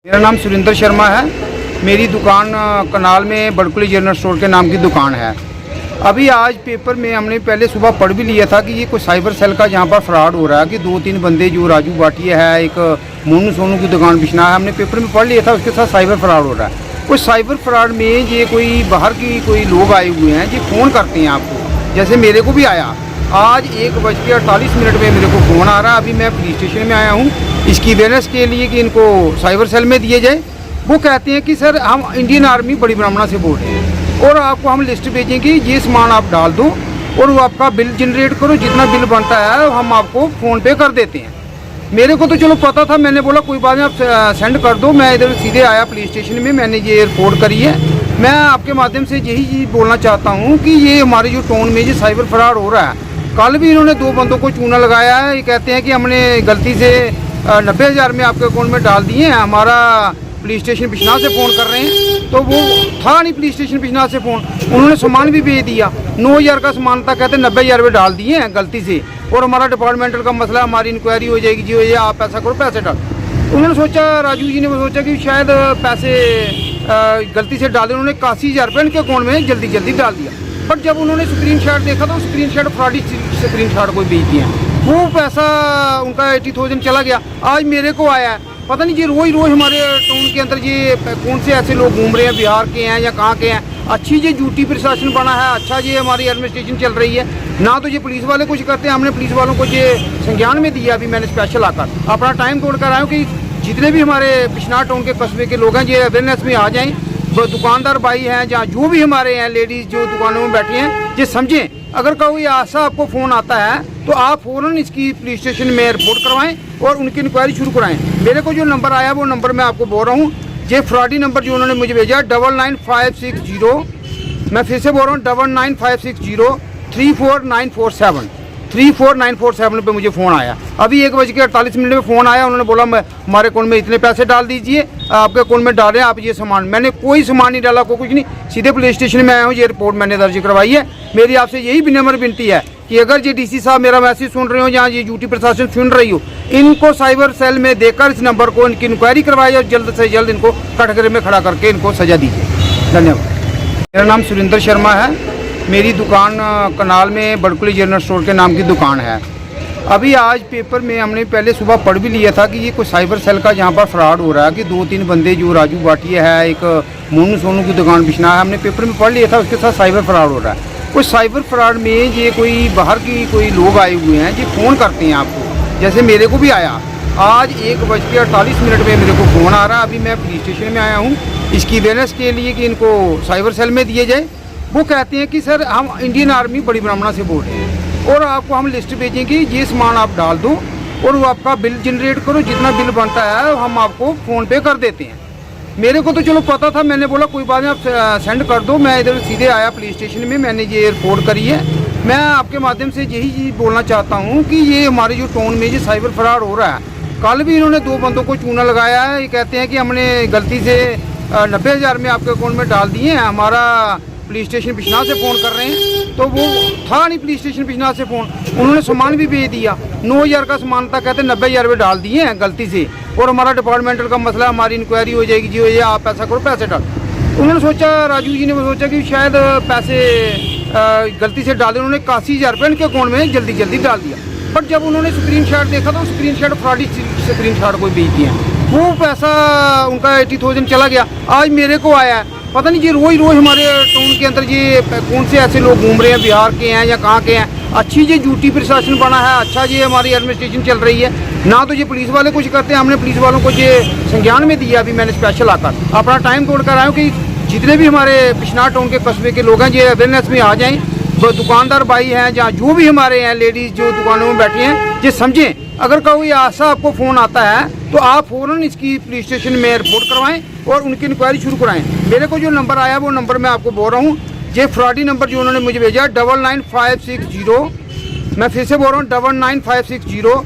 मेरा नाम सुरेंद्र शर्मा है। मेरी दुकान कनाल में बड़कुली जनरल स्टोर के नाम की दुकान है। अभी आज पेपर में हमने पहले सुबह पढ़ भी लिया था कि ये कोई साइबर सेल का जहाँ पर फ्रॉड हो रहा है कि 2-3 बंदे जो राजू भाटिया है, एक मोनू सोनू की दुकान बिछना है, हमने पेपर में पढ़ लिया था उसके साथ साइबर फ्रॉड हो रहा है। उस साइबर फ्रॉड में ये कोई बाहर की कोई लोग आए हुए हैं जो फ़ोन करते हैं आपको, जैसे मेरे को भी आया। आज 1:48 में मेरे को फ़ोन आ रहा है। अभी मैं पुलिस स्टेशन में आया हूँ इसकी अवेयरनेस के लिए कि इनको साइबर सेल में दिए जाए। वो कहते हैं कि सर हम इंडियन आर्मी बड़ी ब्राह्मणा से बोल रहे हैं और आपको हम लिस्ट भेजेंगे, ये सामान आप डाल दो और वो आपका बिल जनरेट करो, जितना बिल बनता है हम आपको फ़ोन पे कर देते हैं। मेरे को तो चलो पता था, मैंने बोला कोई बात नहीं आप सेंड कर दो। मैं इधर सीधे आया पुलिस स्टेशन में, मैंने ये रिपोर्ट करी है। मैं आपके माध्यम से यही चीज़ बोलना चाहता हूँ कि ये हमारे जो टाउन में जो साइबर फ्रॉड हो रहा है, कल भी इन्होंने 2 बंदों को चूना लगाया है। ये कहते हैं कि हमने गलती से 90,000 में आपके अकाउंट में डाल दिए हैं। हमारा पुलिस स्टेशन बिजनौर से फ़ोन कर रहे हैं, तो वो था नहीं पुलिस स्टेशन बिजनौर से फ़ोन। उन्होंने सामान भी भेज दिया, 9,000 का सामान था, कहते 90,000 में डाल दिए हैं गलती से और हमारा डिपार्टमेंटल का मसला, हमारी इंक्वायरी हो जाएगी जी, हो जाए आप ऐसा करो पैसे डाल। उन्होंने सोचा, राजू जी ने सोचा कि शायद पैसे गलती से डाले। उन्होंने 81,000 रुपये इनके अकाउंट में जल्दी डाल दिया। बट जब उन्होंने स्क्रीनशॉट देखा तो स्क्रीनशॉट फ्रॉडी स्क्रीनशॉट कोई भेज दिए हैं। वो पैसा उनका 80,000 चला गया। आज मेरे को आया है, पता नहीं ये रोज़ हमारे टाउन के अंदर ये कौन से ऐसे लोग घूम रहे हैं, बिहार के हैं या कहाँ के हैं। अच्छी ये ड्यूटी प्रशासन बना है, अच्छा ये हमारी एडमिनिस्ट्रेशन चल रही है ना, तो ये पुलिस वाले कुछ करते हैं। हमने पुलिस वालों को ये संज्ञान में दिया। अभी मैंने स्पेशल आकर अपना टाइम तोड़ कर आया हूँ कि जितने भी हमारे बिजनौर टाउन के कस्बे के लोग हैं ये अवेयरनेस में आ जाएँ। दुकानदार भाई हैं, जहाँ जो भी हमारे हैं लेडीज़ जो दुकानों में बैठी हैं, ये समझें अगर कोई ऐसा आपको फ़ोन आता है तो आप फ़ौरन इसकी पुलिस स्टेशन में रिपोर्ट करवाएं और उनकी इंक्वायरी शुरू कराएं। मेरे को जो नंबर आया वो नंबर मैं आपको बोल रहा हूँ। ये फ्रॉडी नंबर जो उन्होंने मुझे भेजा 99560, मैं फिर से बोल रहा हूँ 99560 34947 पे मुझे फ़ोन आया। अभी 1:48 में फ़ोन आया। उन्होंने बोला हमारे अकाउंट में इतने पैसे डाल दीजिए, आपके अकाउंट में डाल रहे हैं आप ये सामान। मैंने कोई सामान नहीं डाला, कुछ नहीं, सीधे पुलिस स्टेशन में आया हूँ। ये रिपोर्ट मैंने दर्ज करवाई है। मेरी आपसे यही विनम्र विनती है कि अगर ये डीसी साहब मेरा मैसेज सुन रहे हो, जहाँ ये ड्यूटी प्रशासन सुन रही हो, इनको साइबर सेल में देकर इस नंबर को इनकी इंक्वायरी करवाई और जल्द से जल्द इनको कटघरे में खड़ा करके इनको सजा दीजिए। धन्यवाद। मेरा नाम सुरेंद्र शर्मा है। मेरी दुकान कनाल में बड़कुली जनरल स्टोर के नाम की दुकान है। अभी आज पेपर में हमने पहले सुबह पढ़ भी लिया था कि ये कोई साइबर सेल का जहाँ पर फ्रॉड हो रहा है कि 2-3 बंदे जो राजू भाटिया है, एक मोनू सोनू की दुकान बिछना है, हमने पेपर में पढ़ लिया था उसके साथ साइबर फ्रॉड हो रहा है। उस साइबर फ्रॉड में ये कोई बाहर की कोई लोग आए हुए हैं जो फ़ोन करते हैं आपको, जैसे मेरे को भी आया। आज 1:48 में मेरे को फ़ोन आ रहा है। अभी मैं पुलिस स्टेशन में आया हूँ इसकी अवेयरनेस के लिए कि इनको साइबर सेल में दिए जाए। वो कहते हैं कि सर हम इंडियन आर्मी बड़ी ब्राह्मणा से बोल रहे हैं और आपको हम लिस्ट भेजेंगे, ये सामान आप डाल दो और वो आपका बिल जनरेट करो, जितना बिल बनता है हम आपको फ़ोन पे कर देते हैं। मेरे को तो चलो पता था, मैंने बोला कोई बात नहीं आप सेंड कर दो। मैं इधर सीधे आया पुलिस स्टेशन में, मैंने ये रिपोर्ट करी है। मैं आपके माध्यम से यही चीज़ बोलना चाहता हूँ कि ये हमारे जो टाउन में जो साइबर फ्रॉड हो रहा है, कल भी इन्होंने 2 बंदों को चूना लगाया है। ये कहते हैं कि हमने गलती से 90,000 में आपके अकाउंट में डाल दिए हैं। हमारा पुलिस स्टेशन बिजनौर से फ़ोन कर रहे हैं, तो वो था नहीं पुलिस स्टेशन बिजनौर से फ़ोन। उन्होंने सामान भी भेज दिया, 9,000 का सामान था, कहते 90,000 में डाल दिए हैं गलती से और हमारा डिपार्टमेंटल का मसला, हमारी इंक्वायरी हो जाएगी जी, हो जाए आप ऐसा करो पैसे डाल। उन्होंने सोचा, राजू जी ने सोचा कि शायद पैसे गलती से डाले। उन्होंने 81,000 रुपये इनके अकाउंट में जल्दी डाल दिया। बट जब उन्होंने स्क्रीनशॉट देखा तो स्क्रीनशॉट फ्रॉडी स्क्रीनशॉट कोई भेज दिए हैं। वो पैसा उनका 80,000 चला गया। आज मेरे को आया है, पता नहीं ये रोज़ हमारे टाउन के अंदर ये कौन से ऐसे लोग घूम रहे हैं, बिहार के हैं या कहाँ के हैं। अच्छी ये ड्यूटी प्रशासन बना है, अच्छा ये हमारी एडमिनिस्ट्रेशन चल रही है ना, तो ये पुलिस वाले कुछ करते हैं। हमने पुलिस वालों को ये संज्ञान में दिया। अभी मैंने स्पेशल आकर अपना टाइम तोड़ कर आया हूँ कि जितने भी हमारे बिजनौर टाउन के कस्बे के लोग हैं ये अवेयरनेस में आ जाएँ। तो दुकानदार भाई हैं, जहाँ जो भी हमारे हैं लेडीज़ जो दुकानों में बैठी हैं, ये समझें अगर कोई ऐसा आपको फ़ोन आता है तो आप फ़ौरन इसकी पुलिस स्टेशन में रिपोर्ट करवाएं और उनकी इंक्वायरी शुरू कराएं। मेरे को जो नंबर आया वो नंबर मैं आपको बोल रहा हूँ। ये फ्रॉडी नंबर जो उन्होंने मुझे भेजा 99560, मैं फिर से बोल रहा हूँ 99560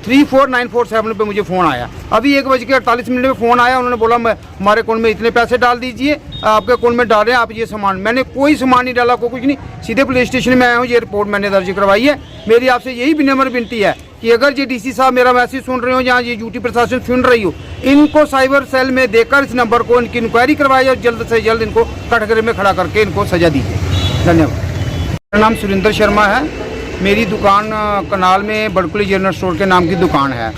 34947 पे मुझे फ़ोन आया। अभी 1:48 में फ़ोन आया। उन्होंने बोला हमारे अकाउंट में इतने पैसे डाल दीजिए, आपके अकाउंट में डाल रहे हैं आप ये सामान। मैंने कोई सामान नहीं डाला, कुछ नहीं, सीधे पुलिस स्टेशन में आया हूँ। ये रिपोर्ट मैंने दर्ज करवाई है। मेरी आपसे यही विनम्र विनती है कि अगर ये डीसी साहब मेरा मैसेज सुन रहे हो या ये यूटी प्रशासन सुन रही हो, इनको साइबर सेल में देकर इस नंबर को इनकी इंक्वायरी करवाइए और जल्द से जल्द इनको कटघरे में खड़ा करके इनको सजा दीजिए। धन्यवाद। मेरा नाम सुरेंद्र शर्मा है। मेरी दुकान कनाल में बड़कुली जनरल स्टोर के नाम की दुकान है।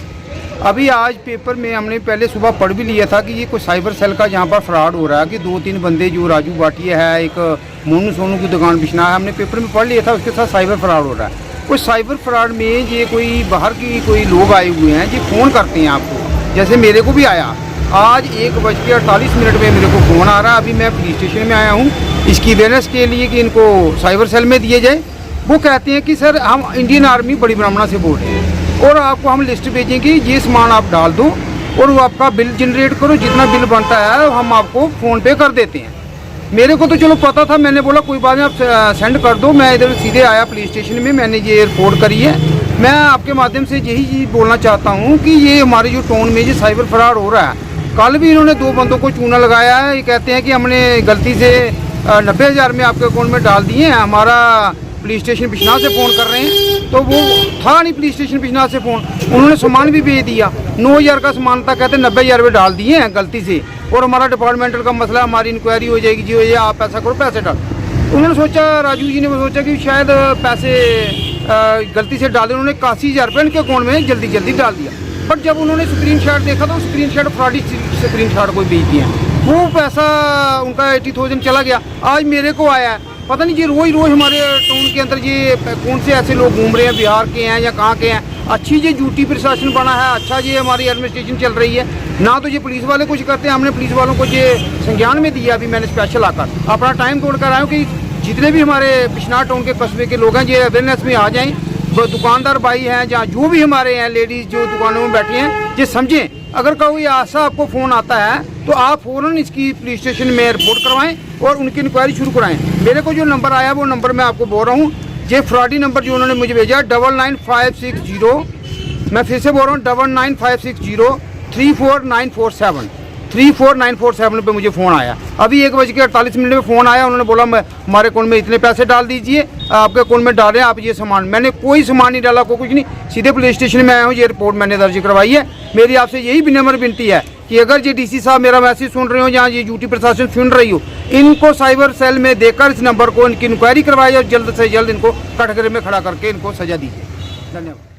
अभी आज पेपर में हमने पहले सुबह पढ़ भी लिया था कि ये कोई साइबर सेल का यहाँ पर फ्रॉड हो रहा है कि 2-3 बंदे जो राजू भाटिया है, एक मोनू सोनू की दुकान बिछना है, हमने पेपर में पढ़ लिया था उसके साथ साइबर फ्रॉड हो रहा है। कोई साइबर फ्रॉड में ये कोई बाहर की कोई लोग आए हुए हैं जो फ़ोन करते हैं आपको, जैसे मेरे को भी आया आज 1:48 में मेरे को फ़ोन आ रहा है। अभी मैं पुलिस स्टेशन में आया हूँ इसकी अवेयरनेस के लिए कि इनको साइबर सेल में दिए जाए। वो कहते हैं कि सर हम इंडियन आर्मी बड़ी ब्राह्मणा से बोल रहे हैं और आपको हम लिस्ट भेजेंगे, ये सामान आप डाल दो और वो आपका बिल जनरेट करो, जितना बिल बनता है हम आपको फ़ोन पे कर देते हैं। मेरे को तो चलो पता था, मैंने बोला कोई बात नहीं आप सेंड कर दो। मैं इधर सीधे आया पुलिस स्टेशन में, मैंने ये रिपोर्ट करी है। मैं आपके माध्यम से यही चीज़ बोलना चाहता हूँ कि ये हमारे जो टाउन में जो साइबर फ्रॉड हो रहा है, कल भी इन्होंने 2 बंदों को चूना लगाया है। ये कहते हैं कि हमने गलती से 90,000 में आपके अकाउंट में डाल दिए हैं। हमारा पुलिस स्टेशन बिजनौर से फ़ोन कर रहे हैं, तो वो था नहीं पुलिस स्टेशन बिजनौर से फ़ोन, उन्होंने सामान भी भेज दिया। 9,000 का सामान था, कहते 90,000 रुपये डाल दिए हैं गलती से और हमारा डिपार्टमेंटल का मसला, हमारी इंक्वायरी हो जाएगी, जी हो जाए आप ऐसा करो पैसे डाल। उन्होंने सोचा, राजू जी ने सोचा कि शायद पैसे गलती से डाले, उन्होंने 81,000 रुपये इनके अकाउंट में जल्दी डाल दिया। बट जब उन्होंने स्क्रीनशॉट देखा तो स्क्रीनशॉट फ्रॉडी स्क्रीनशॉट कोई भेज दिए, वो पैसा उनका 80,000 चला गया। आज मेरे को आया है, पता नहीं ये रोज़ हमारे टाउन के अंदर ये कौन से ऐसे लोग घूम रहे हैं, बिहार के हैं या कहाँ के हैं। अच्छी ये ड्यूटी प्रशासन बना है, अच्छा ये हमारी एडमिनिस्ट्रेशन चल रही है ना, तो ये पुलिस वाले कुछ करते हैं। हमने पुलिस वालों को ये संज्ञान में दिया, अभी मैंने स्पेशल आकर अपना टाइम तोड़ कर आया हूँ कि जितने भी हमारे बिजनौर टाउन के कस्बे के लोग हैं ये अवेयरनेस में आ जाएँ। दुकानदार भाई हैं जहाँ जो भी हमारे हैं लेडीज़ जो दुकानों में बैठी हैं, ये समझें अगर कोई ऐसा आपको फ़ोन आता है तो आप फ़ौरन इसकी पुलिस स्टेशन में रिपोर्ट करवाएं और उनकी इंक्वायरी शुरू कराएं। मेरे को जो नंबर आया वो नंबर मैं आपको बोल रहा हूँ, ये फ्रॉडी नंबर जो उन्होंने मुझे भेजा 99560, मैं फिर से बोल रहा हूँ 99560 34947 पे मुझे फ़ोन आया। अभी 1:48 में फ़ोन आया, उन्होंने बोला हमारे अकाउंट में इतने पैसे डाल दीजिए, आपके अकाउंट में डाल रहे हैं आप ये सामान। मैंने कोई सामान नहीं डाला, कुछ नहीं, सीधे पुलिस स्टेशन में आया हूँ, ये रिपोर्ट मैंने दर्ज करवाई है। मेरी आपसे यही विनम्र विनती है कि अगर ये डीसी साहब मेरा मैसेज सुन रहे हो या ये यूटी प्रशासन सुन रही हो, इनको साइबर सेल में देकर इस नंबर को इनकी इंक्वायरी करवाइए और जल्द से जल्द इनको कटघरे में खड़ा करके इनको सजा दीजिए। धन्यवाद।